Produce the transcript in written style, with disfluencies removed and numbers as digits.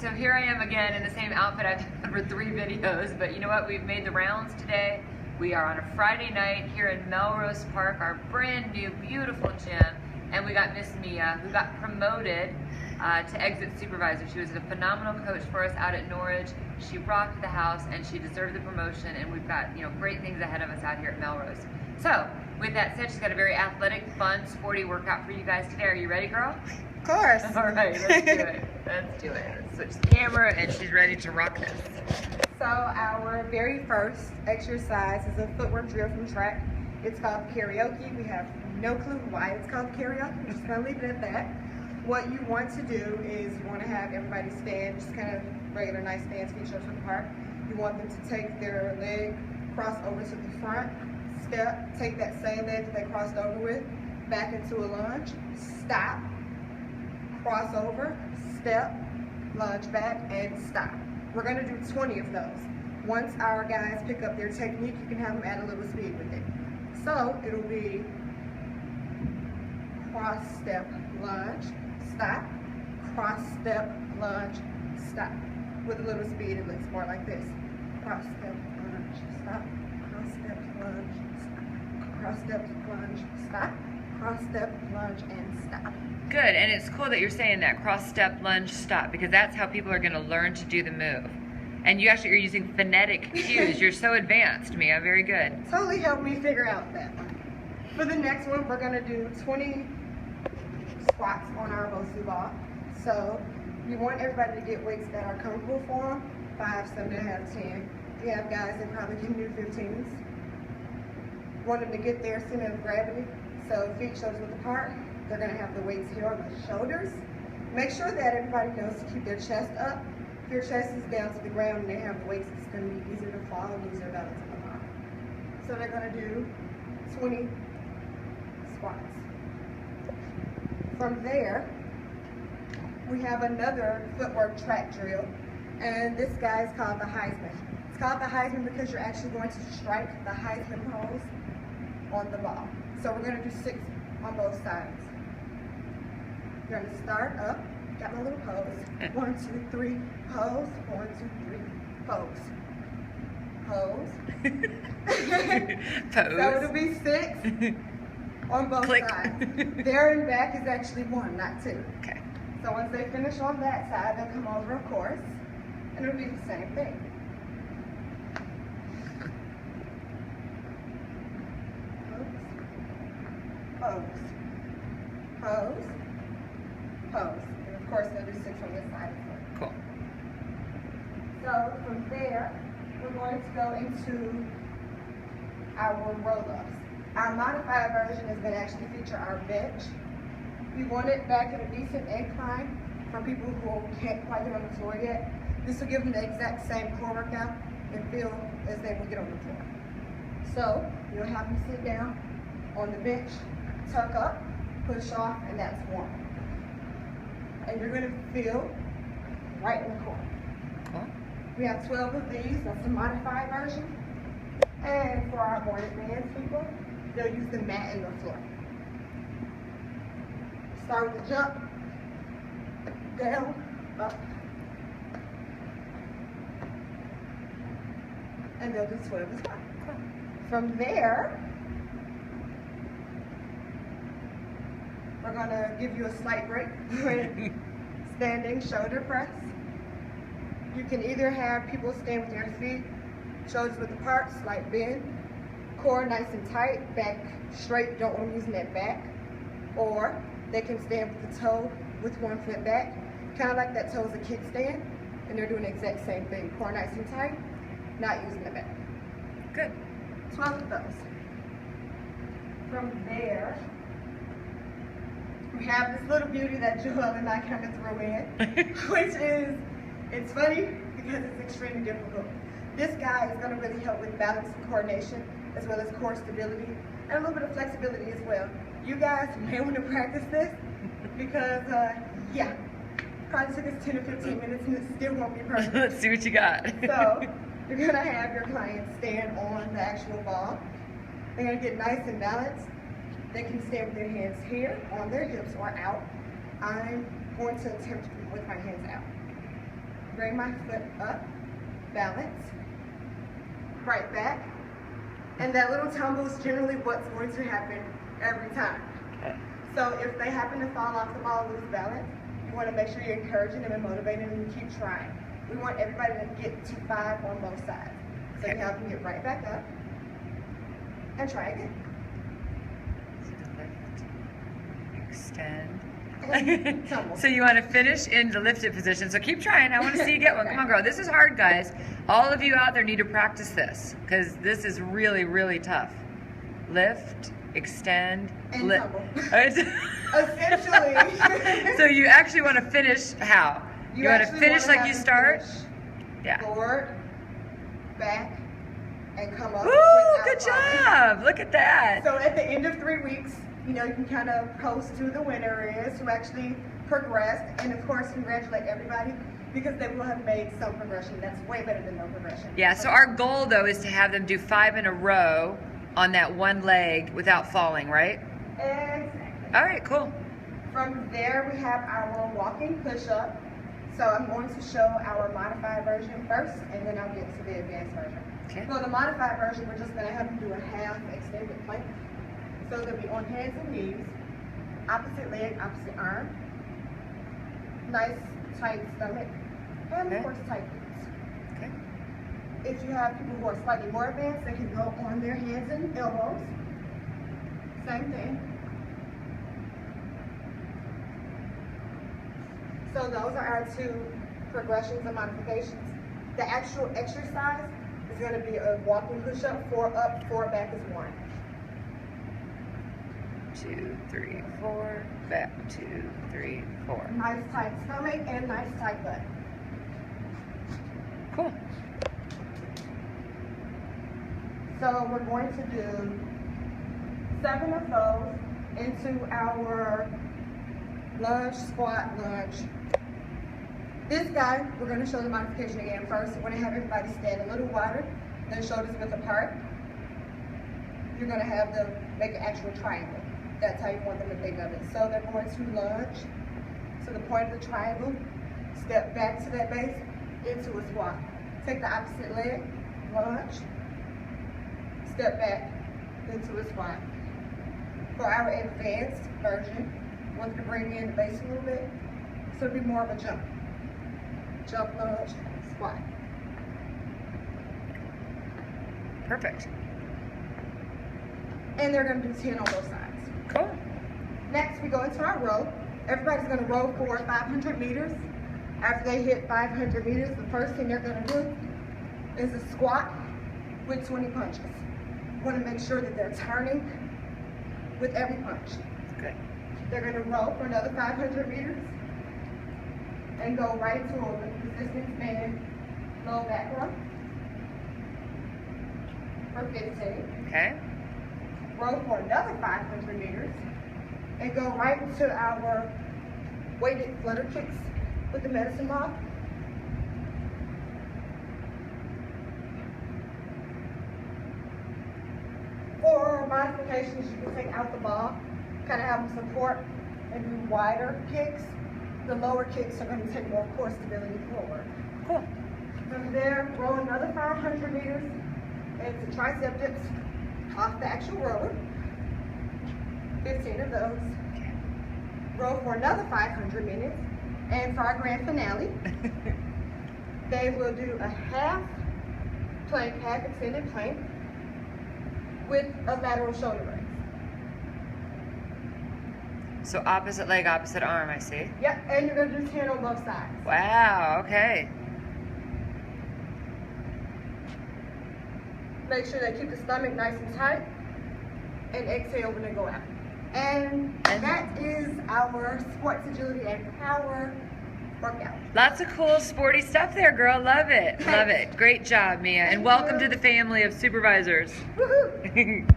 so here I am again in the same outfit I've had for 3 videos, but you know what? We've made the rounds today. We are on a Friday night here in Melrose Park, our brand new, beautiful gym, and we got Miss Mia, who got promoted to exit supervisor. She was a phenomenal coach for us out at Norwich. She rocked the house, and she deserved the promotion, and we've got, you know, great things ahead of us out here at Melrose. So, with that said, she's got a very athletic, fun, sporty workout for you guys today. Are you ready, girl? Of course. All right, let's do it. Let's do it. Let's switch the camera, and she's ready to rock this. So our very first exercise is a footwork drill from track. It's called karaoke. We have no clue why it's called karaoke. We're just gonna leave it at that. What you want to do is you want to have everybody stand, just kind of regular nice stance, feet shoulder apart. You want them to take their leg, cross over to the front, step, take that same leg that they crossed over with, back into a lunge, stop, cross over, step, lunge back, and stop. We're going to do 20 of those. Once our guys pick up their technique, you can have them add a little speed with it. So it'll be cross, step, lunge, stop, cross, step, lunge, stop. With a little speed, it looks more like this. Cross, step, lunge, stop, cross, step, lunge, stop, cross, step, lunge, stop, cross, step, lunge, and stop. Good, and it's cool that you're saying that, cross, step, lunge, stop, because that's how people are going to learn to do the move. And you actually are using phonetic cues. You're so advanced, Mia. Very good. Totally helped me figure out that one. For the next one, we're going to do 20 squats on our Bosu Ball. So you want everybody to get weights that are comfortable for them. 5, 7 out of 10. You have guys that probably can do 15s. Want them to get their center of gravity. So feet shoulders width apart. They're going to have the weights here on the shoulders. Make sure that everybody knows to keep their chest up. If your chest is down to the ground and they have the weights, it's going to be easier to fall and lose their balance on the bottom. So they're going to do 20 squats. From there, we have another footwork track drill, and this guy is called the Heisman. It's called the Heisman because you're actually going to strike the Heisman pose on the ball. So we're going to do 6 on both sides. You're going to start up, got my little pose. 1, 2, 3, pose. 1, 2, 3, pose. Pose. Pose. So it'll be 6 on both Click. sides. There and back is actually 1, not 2. Okay. So once they finish on that side, they'll come over, of course, and it'll be the same thing. Pose. Pose. Pose. And of course, they'll do 6 on this side as well. Cool. So from there, we're going to go into our roll-ups. Our modified version is going to actually feature our bench. We want it back at a decent incline for people who can't quite get on the floor yet. This will give them the exact same core workout and feel as they will get on the floor. So you'll have them sit down on the bench, tuck up, push off, and that's 1. And you're going to feel right in the core. Cool. We have 12 of these. That's the modified version. And for our more advanced people, they'll use the mat and the floor. Start with the jump, down, up, and they'll do 12 as well. From there, we're going to give you a slight break with standing shoulder press. You can either have people stand with their feet, shoulders width apart, slight bend, core nice and tight, back straight, don't want them using that back, or they can stand with the toe with 1 foot back, kind of like that toe is a kickstand, and they're doing the exact same thing. Core nice and tight, not using the back. Good. 12 of those. From there, we have this little beauty that Joella and I kind of throw in, which is, it's funny because it's extremely difficult. This guy is going to really help with balance and coordination, as well as core stability, and a little bit of flexibility as well. You guys may want to practice this because, yeah, probably took us 10 to 15 minutes and it still won't be perfect. Let's see what you got. So, you're going to have your clients stand on the actual ball. They're going to get nice and balanced. They can stand with their hands here, on their hips, or out. I'm going to attempt with my hands out. bring my foot up, balance, right back. And that little tumble is generally what's going to happen every time. Okay. So if they happen to fall off the ball, lose balance, you want to make sure you're encouraging them and motivating them to keep trying. We want everybody to get to 5 on both sides. So you have them get right back up and try again. Lift, extend. And tumble. So you want to finish in the lifted position. So keep trying. I want to see you get one. Come on, girl. This is hard, guys. All of you out there need to practice this because this is really, really tough. Lift, extend, and lift. tumble. Essentially. So you actually want to finish how? You want to finish like you start? Yeah. Forward, back, and come up. Ooh, good job. Look at that. So at the end of 3 weeks, you know, you can kind of post who the winner is, who actually progressed, and of course congratulate everybody because they will have made some progression. That's way better than no progression. Yeah, so our goal though is to have them do 5 in a row on that one leg without falling, right? Exactly. All right, cool. From there we have our walking push-up. So I'm going to show our modified version first, and then I'll get to the advanced version. Okay. So the modified version, we're just going to have them do a half extended plank. So they'll be on hands and knees, opposite leg, opposite arm. Nice tight stomach, and of course tight glutes. Okay. If you have people who are slightly more advanced, they can go on their hands and elbows. Same thing. So those are our 2 progressions and modifications. The actual exercise is going to be a walking push-up, 4 up, 4 back is 1. 2, 3, 4, back, 2, 3, 4. Nice tight stomach and nice tight butt. Cool. So we're going to do 7 of those into our lunge, squat, lunge. This guy, we're going to show the modification again first. We're going to have everybody stand a little wider, then shoulders width apart. You're going to have them make an actual triangle. That's how you want them to think of it. So they're going to lunge to the point of the triangle, step back to that base, into a squat. Take the opposite leg, lunge, step back, into a squat. For our advanced version, we want to bring in the base a little bit, so it'll be more of a jump. Jump, lunge, squat. Perfect. And they're going to do 10 on both sides. Cool. Next, we go into our row. Everybody's going to row for 500 meters. After they hit 500 meters, the first thing they're going to do is a squat with 20 punches. You want to make sure that they're turning with every punch. Good. They're going to row for another 500 meters and go right into a resistance band low back row for 15. Okay. Row for another 500 meters and go right into our weighted flutter kicks with the medicine ball. For modifications, you can take out the ball, kind of have them support and do wider kicks. The lower kicks are going to take more core stability forward. Cool. From there, row another 500 meters into tricep dips off the actual rower. 15 of those. Row for another 500 minutes. And for our grand finale, they will do a half plank, half extended plank with a lateral shoulder raise. So opposite leg, opposite arm, I see. Yep, and you're going to do 10 on both sides. Wow, okay. Make sure they keep the stomach nice and tight. And exhale when they go out. And that is our sports agility and power workout. Lots of cool sporty stuff there, girl. Love it. Love it. Great job, Mia. And welcome to the family of supervisors. Woohoo!